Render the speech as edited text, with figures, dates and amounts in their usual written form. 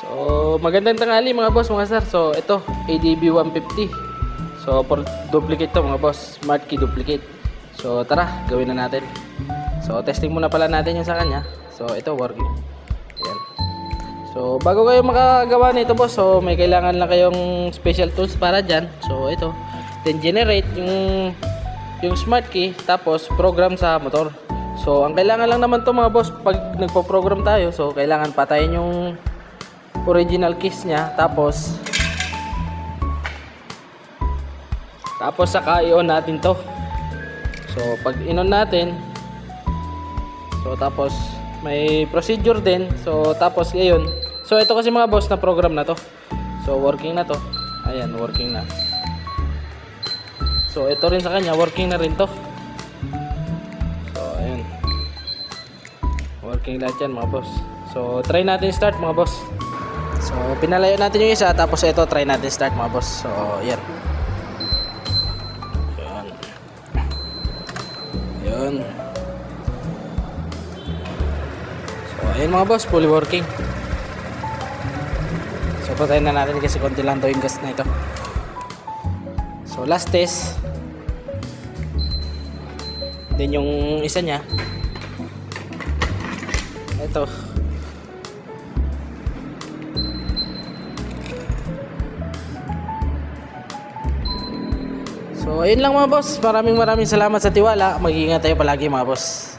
So, magandang tanghali mga boss, mga sir. So, ito, ADB 150. So, for duplicate to mga boss, smart key duplicate. So, tara, gawin na natin. So, testing muna pala natin yung sa kanya. So, ito, working. Ayan. So, bago kayo makagawa nito boss, so, may kailangan lang kayong special tools para dyan. So, ito, then generate yung smart key, tapos program sa motor. So, ang kailangan lang naman to mga boss, pag nagpo-program tayo, so, kailangan patayin yung original keys niya, tapos saka i-on natin to. So pag in-on natin, so tapos may procedure din. So tapos ngayon, so ito kasi mga boss na program na to, so working na to. Ayan, working na. So ito rin sa kanya, working na rin to. So ayan, working lahat yan mga boss. So try natin start mga boss. So, pinalayo natin yung isa, tapos ito, try natin start mga boss. So, yan. Yun. So, ayun mga boss, fully working. So, patayin na natin kasi konti lang daw yung gas na ito. So, last test. Then, yung isa niya. Ito. So ayun lang mga boss, maraming salamat sa tiwala. Mag-iingat tayo palagi mga boss.